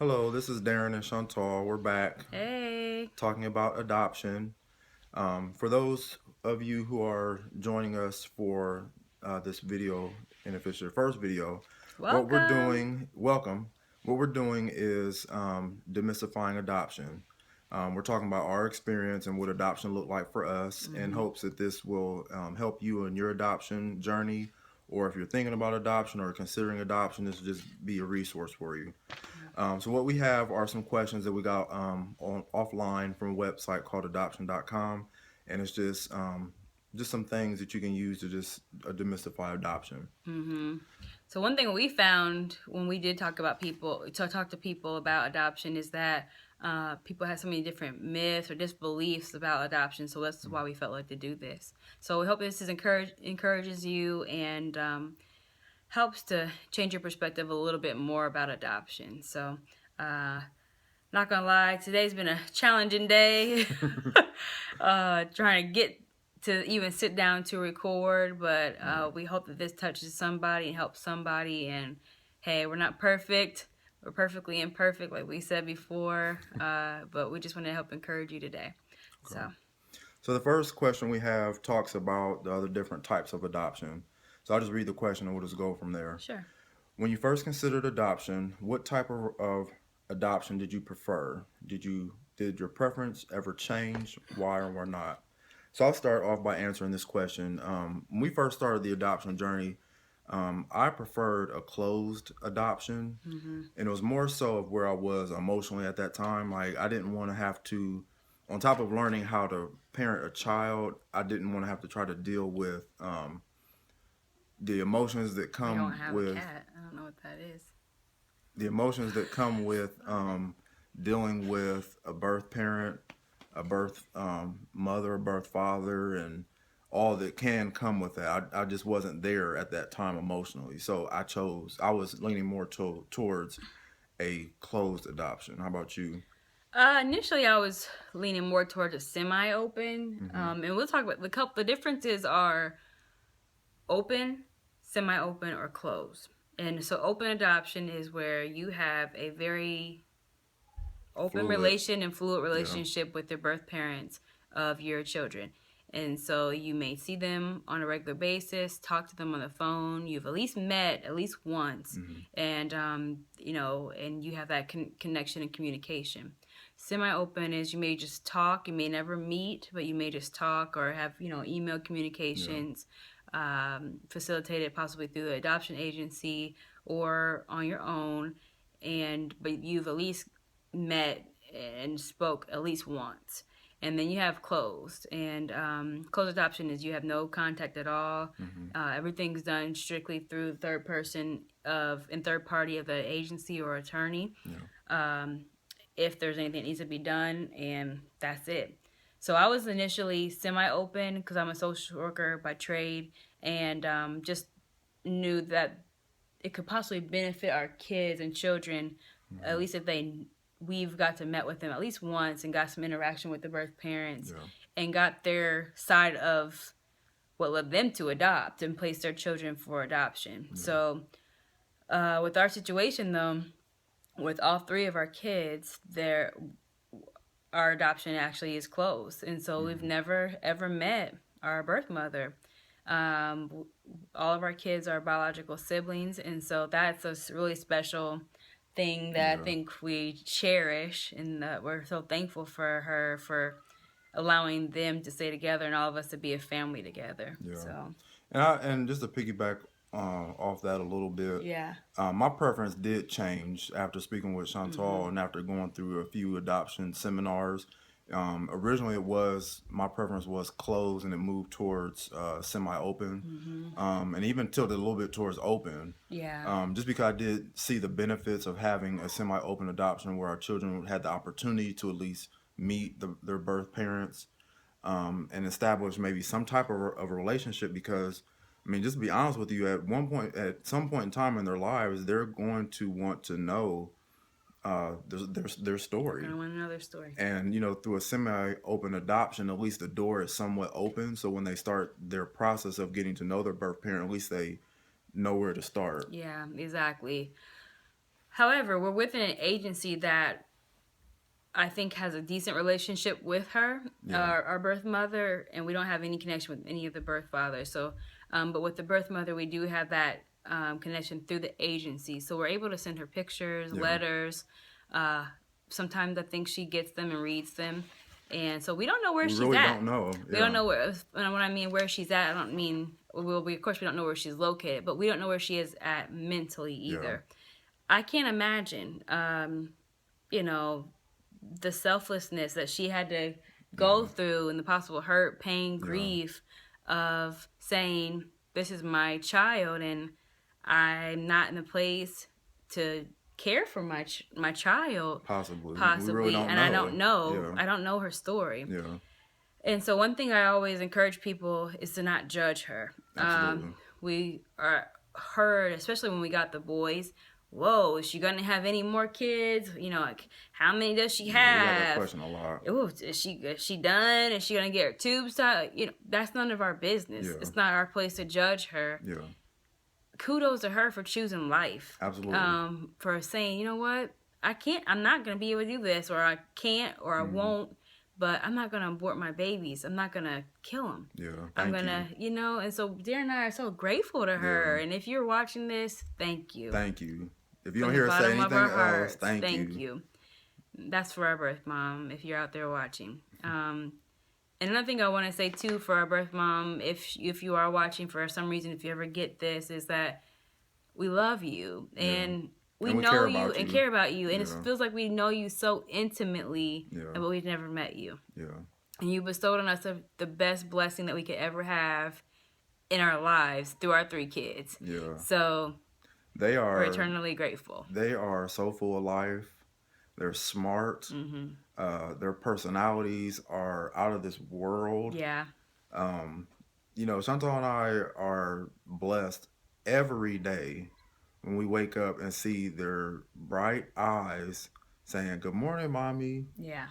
Hello, this is Darren and Chantal. We're back Hey. talking about adoption. For those of you who are joining us for this video, and if it's your first video, what we're Welcome. doing, welcome. What we're doing is demystifying adoption. We're talking about our experience and what adoption looked like for us, in Hmm. hopes that this will help you in your adoption journey, or if you're thinking about adoption or considering adoption, this will just be a resource for you. So what we have are some questions that we got on offline from a website called adoption.com, and it's just some things that you can use to just demystify adoption. Hmm. So one thing we found when we did talk to people about adoption is that people have so many different myths or disbeliefs about adoption. So that's why we felt like to do this. So we hope this encourages you and helps to change your perspective a little bit more about adoption. So uh, not gonna lie, today's been a challenging day. Trying to get to even sit down to record, but Yeah. we hope that this touches somebody and helps somebody. And hey, we're not perfect. We're perfectly imperfect, like we said before, but we just want to help encourage you today. Okay. So, So the first question we have talks about the other different types of adoption. So I'll just read the question and we'll just go from there. sure. When you first considered adoption, what type of adoption did you prefer? Did your preference ever change? Why or why not? So I'll start off by answering this question. When we first started the adoption journey, I preferred a closed adoption, Hmm. and it was more so of where I was emotionally at that time. Like I didn't want to have to, on top of learning how to parent a child, I didn't want to have to try to deal with the emotions that I don't come have a with cat. I don't know what that is. the emotions that come with dealing with a birth parent, a birth mother, a birth father, and all that can come with that. I just wasn't there at that time emotionally. So I was leaning more towards a closed adoption. How about you? Initially, I was leaning more towards a semi-open, Mm-hmm. and we'll talk about the couple. The differences are open, semi-open, or closed. And so, open adoption is where you have a very open Fluid. relation and fluid Yeah. relationship with the birth parents of your children. And so you may see them on a regular basis, talk to them on the phone. You've at least met at least once, Mm-hmm. and and you have that connection and communication. Semi-open is you may just talk, you may never meet, but you may just talk or have email Yeah. communications, facilitated possibly through the adoption agency or on your own, and but you've at least met and spoke at least once. And then you have closed. And closed adoption is you have no contact at all. Mm-hmm. Everything's done strictly through the third person of and third party of the agency or attorney. Yeah. Um, if there's anything that needs to be done, and that's it. So I was initially semi-open because I'm a social worker by trade, and just knew that it could possibly benefit our kids and children, at Mm-hmm. least if we've got to met with them at least once and got some interaction with the birth parents Yeah. and got their side of what led them to adopt and place their children for adoption. Yeah. So with our situation though, with all three of our kids, our adoption actually is closed, and so we've Mm-hmm. never ever met our birth mother. Um, all of our kids are biological siblings, and so that's a really special thing that I Yeah. think we cherish, and that we're so thankful for her for allowing them to stay together and all of us to be a family together. Yeah. So And just to piggyback off that a little bit, yeah. my preference did change after speaking with Chantal Mhm. and after going through a few adoption seminars. Originally, it was my preference was closed, and it moved towards semi-open, Mhm. and even tilted a little bit towards open. Yeah. Just because I did see the benefits of having a semi-open adoption where our children had the opportunity to at least meet their birth parents, and establish maybe some type of a relationship. Because I mean, just to be honest with you, at some point in time in their lives, they're going to want to know their We're gonna story. win another story. And through a semi-open adoption, at least the door is somewhat open. So when they start their process of getting to know their birth parent, at least they know where to start. Yeah, exactly. However, we're within an agency that I think has a decent relationship with her, our birth mother, and we don't have any connection with any of the birth fathers. So, but with the birth mother, we do have that connection through the agency. So we're able to send her pictures, letters. Sometimes I think she gets them and reads them. And so we don't know where We she's really at. don't know. We don't know where. When I mean where she's at, I don't mean of course we don't know where she's located, but we don't know where she is at mentally either. I can't imagine, you know, the selflessness that she had to go through and the possible hurt, pain, grief of saying, this is my child and I'm not in a place to care for my child. Possibly. We Possibly. really don't And know. I don't know. Yeah. I don't know her story. Yeah. And so one thing I always encourage people is to not judge her. Absolutely. We are heard, especially when we got the boys, whoa, is she going to have any more kids? You know, like, how many does she We got that have? question a lot. Ooh, is she done? Is she going to get her tubes tied? You know, that's none of our business. Yeah. It's not our place to judge her. Yeah. Kudos to her for choosing life. Absolutely. For saying, you know what, I'm not going to be able to do this, or I can't, or I won't. But I'm not going to abort my babies. I'm not going to kill them. Yeah. I'm going to, you know, and so Darren and I are so grateful to her. And if you're watching this, thank you. Thank you. If you don't hear us say anything else, thank you. That's for our birth mom, if you're out there watching. And another thing I want to say, too, for our birth mom, if you are watching for some reason, if you ever get this, is that we love you. And we know you and care about you. And it feels like we know you so intimately, but we've never met you. Yeah. And you bestowed on us the best blessing that we could ever have in our lives through our 3 kids. Yeah. So we're eternally grateful. They are so full of life. They're smart. Mm-hmm. Their personalities are out of this world. Yeah. You know, Chantal and I are blessed every day when we wake up and see their bright eyes saying, "Good morning, mommy." Yeah.